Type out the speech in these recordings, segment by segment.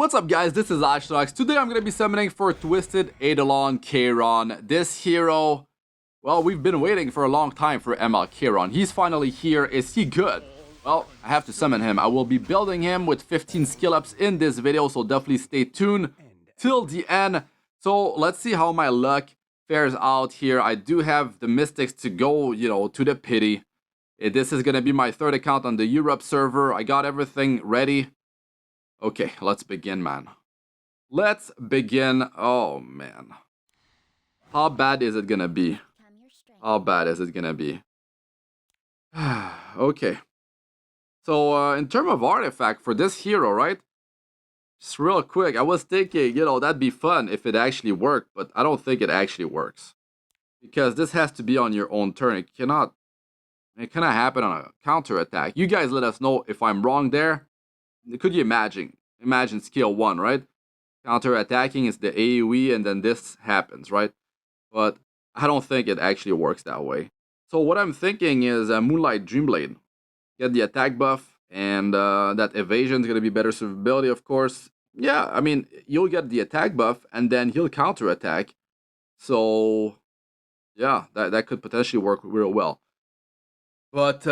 What's up guys, this is Astranox. Today I'm going to be summoning for Twisted Eidolon Kayron. This hero, well, we've been waiting for a long time for ML Kayron. He's finally here. Is he good? Well, I have to summon him. I will be building him with 15 skill ups in this video, so definitely stay tuned till the end. So let's see how my luck fares out here. I do have the mystics to go, to the pity. This is going to be my third account on the Europe server. I got everything ready. Okay, let's begin, man. Let's begin. Oh, man. How bad is it gonna be? How bad is it gonna be? Okay. So, in terms of artifact for this hero, right? Just real quick, I was thinking, that'd be fun if it actually worked, but I don't think it actually works. Because this has to be on your own turn. It cannot happen on a counter attack. You guys let us know if I'm wrong there. Could you imagine? Imagine skill 1, right? Counter attacking is the AoE and then this happens, right? But I don't think it actually works that way. So what I'm thinking is Moonlight Dreamblade. Get the attack buff and that evasion is going to be better survivability, of course. Yeah, I mean, you'll get the attack buff and then he'll counter attack. So yeah, that could potentially work real well. But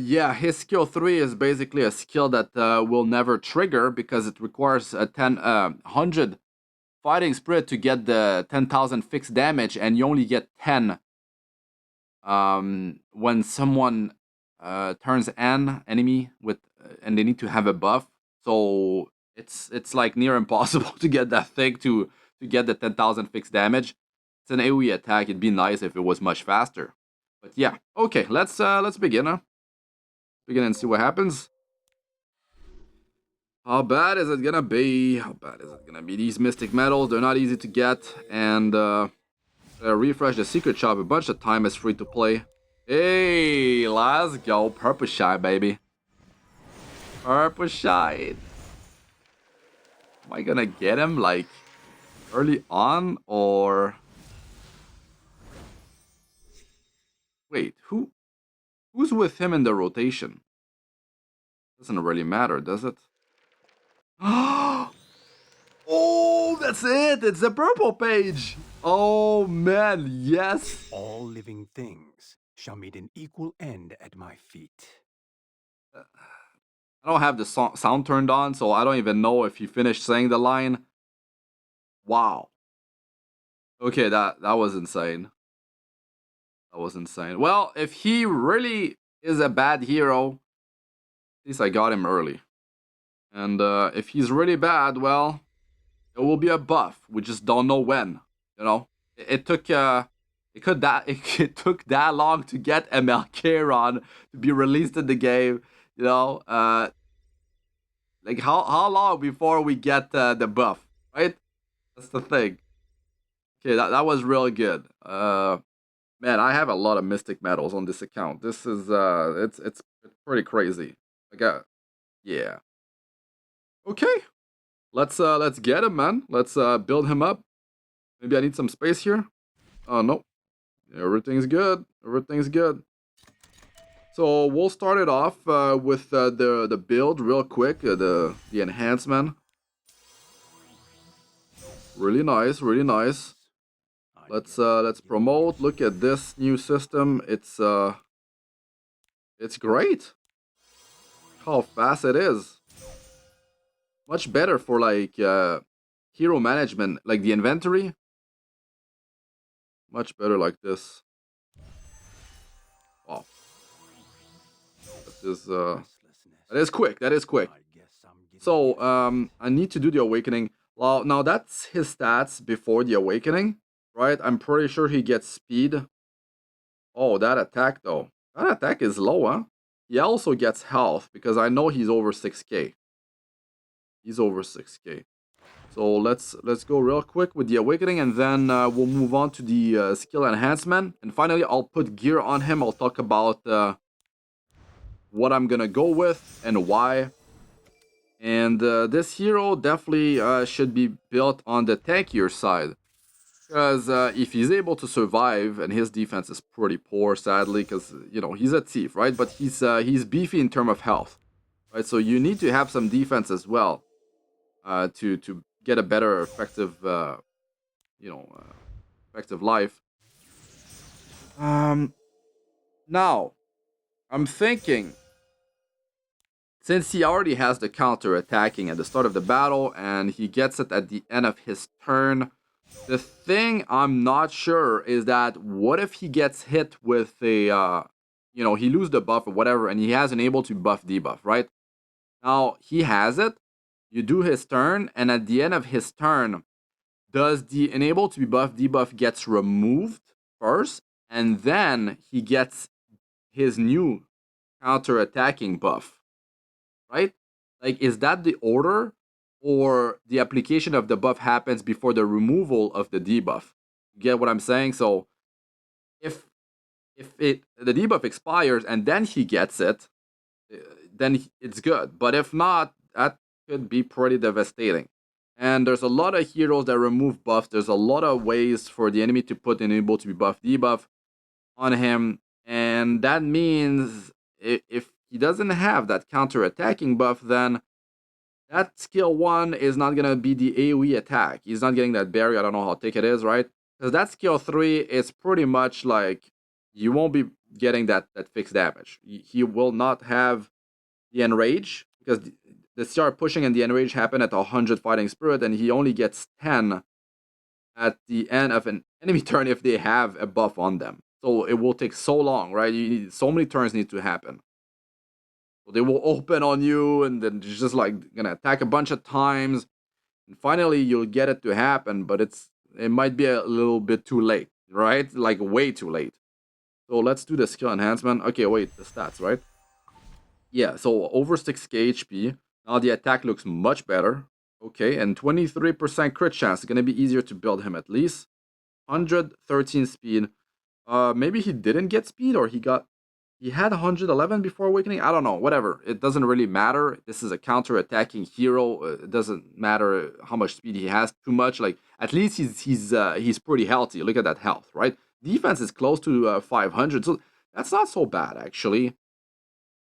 yeah, his skill 3 is basically a skill that will never trigger because it requires a 100 fighting spirit to get the 10,000 fixed damage, and you only get 10 when someone turns an enemy with and they need to have a buff. So it's like near impossible to get that thing to get the 10,000 fixed damage. It's an AoE attack. It'd be nice if it was much faster. But yeah, okay, let's begin, huh? Begin and see what happens. How bad is it gonna be? How bad is it gonna be? These mystic metals, they're not easy to get, and refresh the secret shop a bunch of time. Is free to play. Hey, let's go, purple shy, baby. Purple shy. Am I gonna get him like early on or? Wait, who's with him in the rotation? Doesn't really matter, does it? Oh, that's it! It's the purple page! Oh man, yes! All living things shall meet an equal end at my feet. I don't have the sound turned on, so I don't even know if he finished saying the line. Wow. Okay, that was insane. That was insane. Well, if he really is a bad hero, at least I got him early. And if he's really bad, well, it will be a buff. We just don't know when. It took it took that long to get ML Kayron to be released in the game. Like how long before we get the buff, right? That's the thing. Okay, that was really good. Man, I have a lot of mystic metals on this account. This is it's pretty crazy. Yeah. Okay, let's get him, man. Let's build him up. Maybe I need some space here. Oh no, everything's good. Everything's good. So we'll start it off with the build real quick. The enhancement. Really nice, really nice. Let's promote. Look at this new system. It's great. How fast it is. Much better for like hero management, like the inventory. Much better like this. Wow. That is quick. That is quick. So I need to do the awakening. Well, now that's his stats before the awakening, right? I'm pretty sure he gets speed. Oh, that attack though. That attack is low, huh? He also gets health because I know he's over 6k. He's over 6k. So let's go real quick with the awakening, and then we'll move on to the skill enhancement. And finally, I'll put gear on him. I'll talk about what I'm gonna go with and why. And this hero definitely should be built on the tankier side. Because if he's able to survive, and his defense is pretty poor, sadly, because, he's a thief, right? But he's beefy in terms of health, right? So you need to have some defense as well. to get a better effective effective life. Now I'm thinking, since he already has the counter attacking at the start of the battle and he gets it at the end of his turn, the thing I'm not sure is that what if he gets hit with a he loses the buff or whatever and he has an able to buff debuff, right? Now he has it, you do his turn, and at the end of his turn, does the enable to be buff debuff gets removed first, and then he gets his new counter attacking buff, right? Like, is that the order, or the application of the buff happens before the removal of the debuff? You get what I'm saying? So if the debuff expires and then he gets it, then it's good. But if not, that could be pretty devastating. And there's a lot of heroes that remove buffs. There's a lot of ways for the enemy to put enable to be buff debuff on him, and that means if he doesn't have that counter attacking buff, then that skill 1 is not gonna be the AoE attack. He's not getting that barrier. I don't know how thick it is, right? Because that skill 3 is pretty much like you won't be getting that fixed damage. He will not have the enrage, because the CR pushing and the enrage happen at 100 fighting spirit, and he only gets 10 at the end of an enemy turn if they have a buff on them. So it will take so long, right? So many turns need to happen. So they will open on you, and then it's just like gonna attack a bunch of times, and finally you'll get it to happen, but it might be a little bit too late, right? Like way too late. So let's do the skill enhancement. Okay, wait, the stats, right? Yeah, so over 6k HP. Now the attack looks much better. Okay, and 23% crit chance. It's gonna be easier to build him at least. 113 speed. Maybe he didn't get speed, or he had 111 before awakening. I don't know. Whatever. It doesn't really matter. This is a counter-attacking hero. It doesn't matter how much speed he has. Too much. Like, at least he's pretty healthy. Look at that health, right? Defense is close to 500, so that's not so bad actually.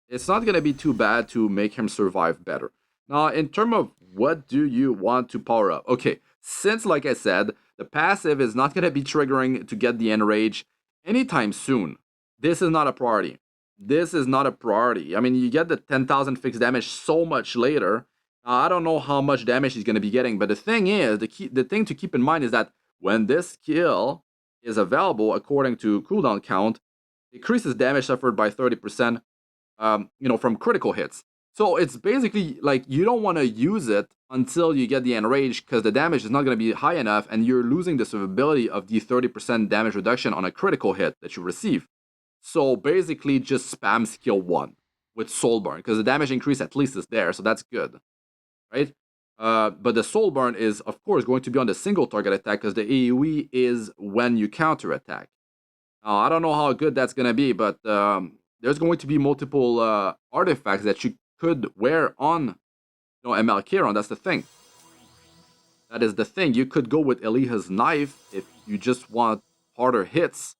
It's not gonna be too bad to make him survive better. Now, in terms of what do you want to power up? Okay, since like I said, the passive is not gonna be triggering to get the enrage anytime soon. This is not a priority. This is not a priority. I mean, you get the 10,000 fixed damage so much later. I don't know how much damage he's gonna be getting, but the thing is, the thing to keep in mind is that when this skill is available according to cooldown count, decreases damage suffered by 30%, from critical hits. So it's basically like you don't want to use it until you get the enrage, because the damage is not going to be high enough, and you're losing the survivability of the 30% damage reduction on a critical hit that you receive. So basically, just spam skill 1 with Soulburn, because the damage increase at least is there, so that's good, right? But the Soulburn is, of course, going to be on the single target attack, because the AoE is when you counter attack. I don't know how good that's going to be, but there's going to be multiple artifacts that you could wear on ML Kayron. That's the thing. That is the thing. You could go with Eliha's knife if you just want harder hits,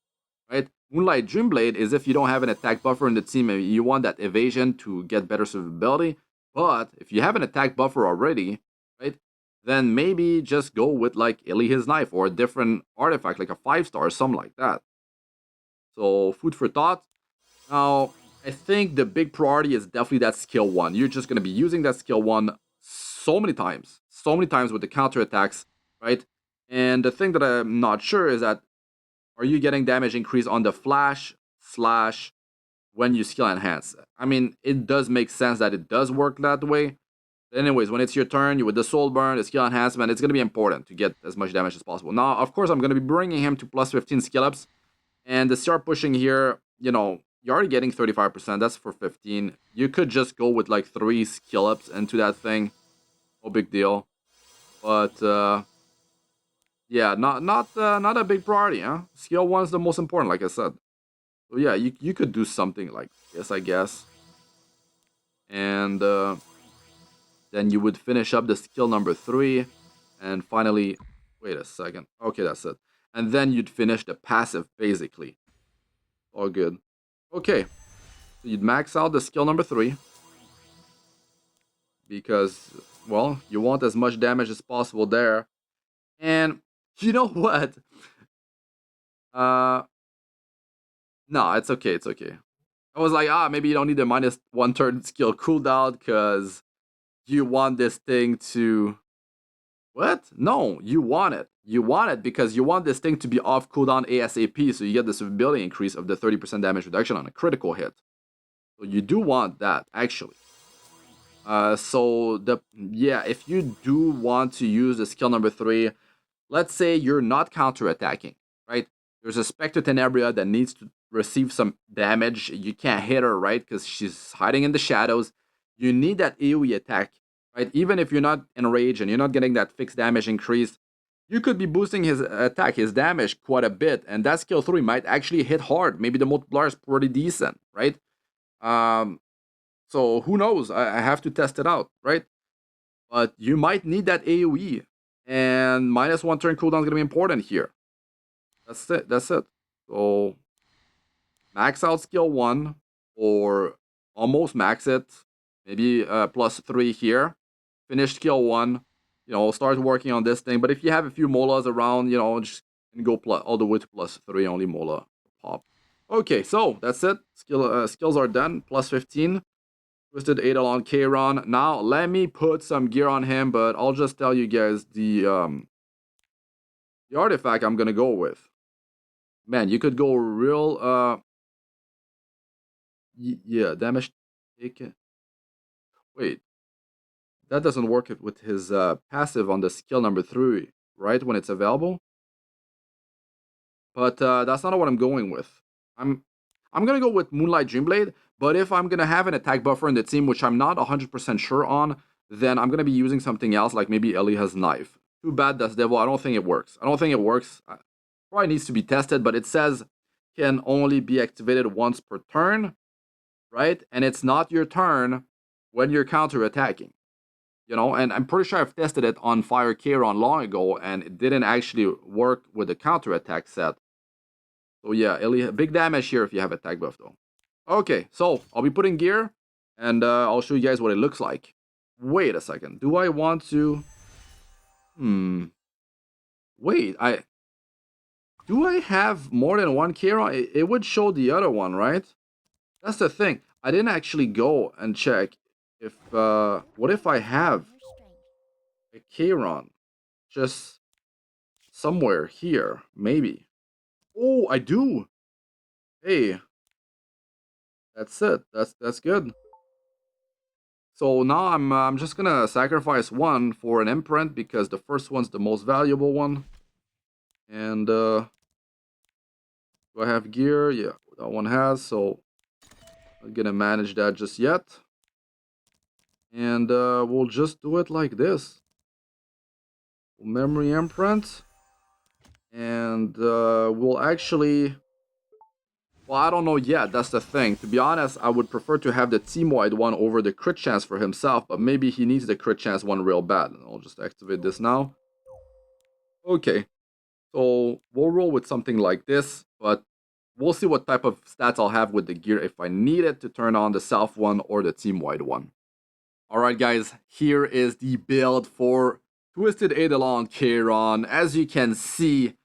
right? Moonlight Dreamblade is if you don't have an attack buffer in the team and you want that evasion to get better survivability. But if you have an attack buffer already, right, then maybe just go with like Eliha's knife or a different artifact, like a 5-star or something like that. So food for thought. Now, I think the big priority is definitely that skill 1. You're just going to be using that skill 1 so many times with the counter attacks, right? And the thing that I'm not sure is that, are you getting damage increase on the flash / when you skill enhance? I mean, it does make sense that it does work that way. But anyways, when it's your turn, you with the soul burn, the skill enhancement, it's going to be important to get as much damage as possible. Now, of course, I'm going to be bringing him to plus 15 skill ups. And the start pushing here, you're already getting 35%. That's for 15. You could just go with like 3 skill ups into that thing. No big deal. But yeah, not a big priority, huh? Skill 1 is the most important, like I said. So yeah, you could do something like this, I guess. And then you would finish up the skill number 3. And finally, wait a second. Okay, that's it. And then you'd finish the passive, basically. All good. Okay, so you'd max out the skill number 3, because well, you want as much damage as possible there. And you know what? Uh, no, it's okay, it's okay. I was like, maybe you don't need a -1 turn skill cooldown because you want this thing to. What? No, you want it. You want it because you want this thing to be off cooldown ASAP, so you get the survivability increase of the 30% damage reduction on a critical hit. So you do want that, actually. If you do want to use the skill number 3, let's say you're not counterattacking, right? There's a Spectre Tenebria that needs to receive some damage. You can't hit her, right? Because she's hiding in the shadows. You need that AoE attack, right? Even if you're not enraged and you're not getting that fixed damage increase, you could be boosting his attack, his damage quite a bit, and that skill 3 might actually hit hard. Maybe the multiplier is pretty decent, right? Um, so who knows? I have to test it out, right? But you might need that AoE, and -1 turn cooldown is gonna be important here. That's it. That's it. So max out skill 1, or almost max it. Maybe +3 here. Finish skill 1. Start working on this thing. But if you have a few molas around, just go all the way to +3. Only mola pop. Okay, so that's it. Skills are done. +15. Twisted Eidolon Kayron. Now let me put some gear on him, but I'll just tell you guys the artifact I'm gonna go with. Man, you could go real yeah, damage taken. Wait, that doesn't work with his passive on the skill number 3, right? When it's available. But that's not what I'm going with. I'm gonna go with Moonlight Dreamblade, but if I'm gonna have an attack buffer in the team, which I'm not 100% sure on, then I'm gonna be using something else, like maybe Eliha's Knife. Too bad that's Devil. I don't think it works. I don't think it works. Probably needs to be tested, but it says can only be activated once per turn, right? And it's not your turn when you're counter-attacking. And I'm pretty sure I've tested it on Fire Kayron long ago, and it didn't actually work with the counter-attack set. So yeah, big damage here if you have attack buff though. Okay, so I'll be putting gear, and I'll show you guys what it looks like. Wait a second. Do I want to? Wait, do I have more than one Kayron? It would show the other one, right? That's the thing. I didn't actually go and check if what if I have a Kayron just somewhere here, maybe. Oh, I do. Hey, that's it. That's good. So now I'm just gonna sacrifice one for an imprint because the first one's the most valuable one. And do I have gear? Yeah, that one has. So I'm gonna manage that just yet. And we'll just do it like this. Memory imprint. And we'll actually. Well, I don't know yet. That's the thing. To be honest, I would prefer to have the team-wide one over the crit chance for himself, but maybe he needs the crit chance one real bad. And I'll just activate this now. Okay. So we'll roll with something like this, but we'll see what type of stats I'll have with the gear if I need it to turn on the self one or the team-wide one. Alright guys, here is the build for Twisted Eidolon Kayron. As you can see,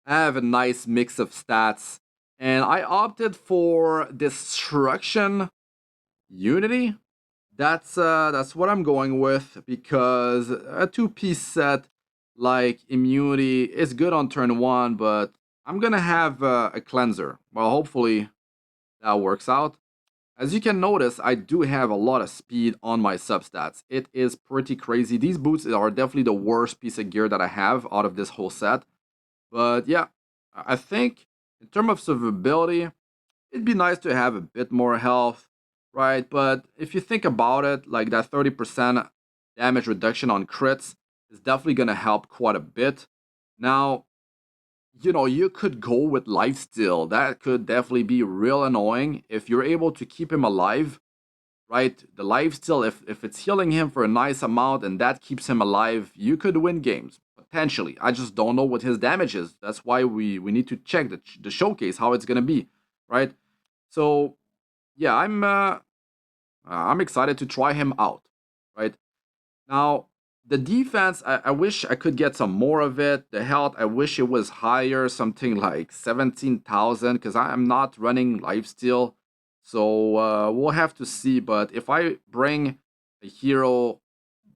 I have a nice mix of stats. And I opted for Destruction Unity. That's what I'm going with because a 2-piece set like Immunity is good on turn 1, but I'm gonna have a Cleanser. Well, hopefully that works out. As you can notice, I do have a lot of speed on my substats. It is pretty crazy. These boots are definitely the worst piece of gear that I have out of this whole set. But yeah, I think in terms of survivability, it'd be nice to have a bit more health, right? But if you think about it, like that 30% damage reduction on crits is definitely going to help quite a bit. Now, you could go with lifesteal. That could definitely be real annoying if you're able to keep him alive, right? The lifesteal, if it's healing him for a nice amount and that keeps him alive, you could win games. Potentially. I just don't know what his damage is. That's why we need to check the showcase, how it's going to be, right? So, yeah, I'm excited to try him out, right? Now, The defense, I wish I could get some more of it. The health, I wish it was higher, something like 17,000, because I'm not running lifesteal. So we'll have to see. But if I bring a hero,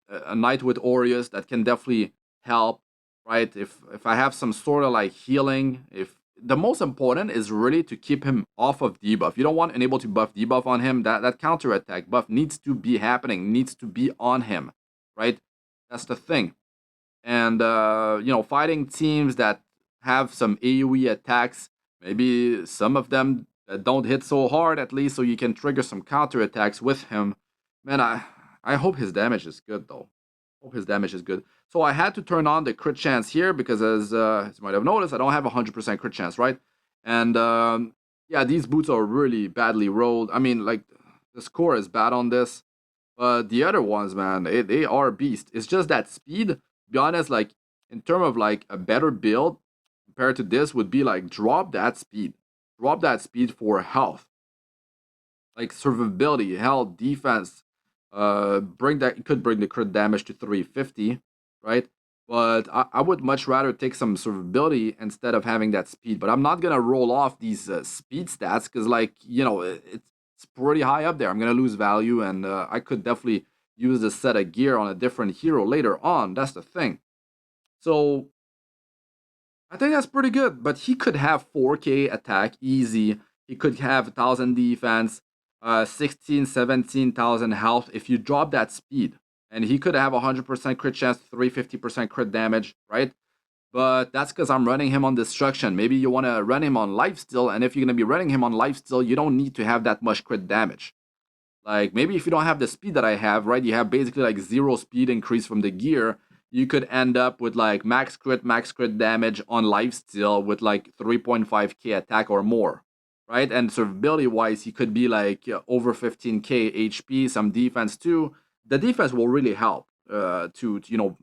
a knight with Aureus, that can definitely help, right? If I have some sort of like healing, if the most important is really to keep him off of debuff. You don't want enable to buff debuff on him. That counter attack buff needs to be happening, needs to be on him, right? That's the thing. And you know, fighting teams that have some AoE attacks, maybe some of them that don't hit so hard at least, so you can trigger some counter attacks with him. Man, I hope his damage is good though. Hope his damage is good. So I had to turn on the crit chance here because as you might have noticed, I don't have 100% crit chance, right? And yeah, these boots are really badly rolled. I mean, like the score is bad on this. But the other ones, man, they are beast. It's just that speed. To be honest, like in terms of like a better build compared to this would be like drop that speed. Drop that speed for health. Like survivability, health, defense. Bring that, could bring the crit damage to 350, right? But I would much rather take some survivability instead of having that speed. But I'm not gonna roll off these speed stats because, like, you know, it's pretty high up there. I'm gonna lose value, and I could definitely use this set of gear on a different hero later on. That's the thing. So I think that's pretty good, but he could have 4K attack easy. He could have 1,000 defense, 16, 17,000 health if you drop that speed. And he could have 100% crit chance, 350% crit damage, right? But that's because I'm running him on destruction. Maybe you want to run him on lifesteal, and if you're going to be running him on lifesteal, you don't need to have that much crit damage. Like maybe if you don't have the speed that I have, right? You have basically like 0 speed increase from the gear. You could end up with like max crit damage on lifesteal with like 3.5k attack or more, right? And survivability wise, he could be like over 15k HP, some defense too. The defense will really help to you know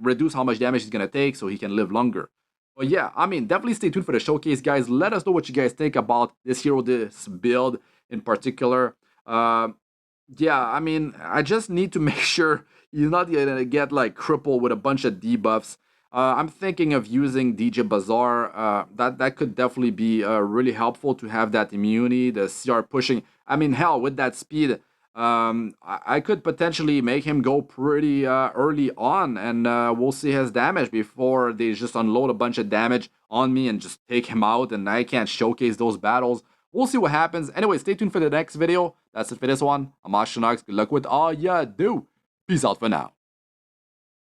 reduce how much damage he's gonna take so he can live longer. But yeah, I mean, definitely stay tuned for the showcase, guys. Let us know what you guys think about this hero, this build in particular. Uh, yeah, I mean, I just need to make sure he's not gonna get like crippled with a bunch of debuffs. I'm thinking of using DJ Bazaar. That could definitely be really helpful to have that immunity, the CR pushing. I mean, hell, with that speed, I could potentially make him go pretty early on, and we'll see his damage before they just unload a bunch of damage on me and just take him out, and I can't showcase those battles. We'll see what happens. Anyway, stay tuned for the next video. That's it for this one. I'm Astranox. Good luck with all ya do. Peace out for now.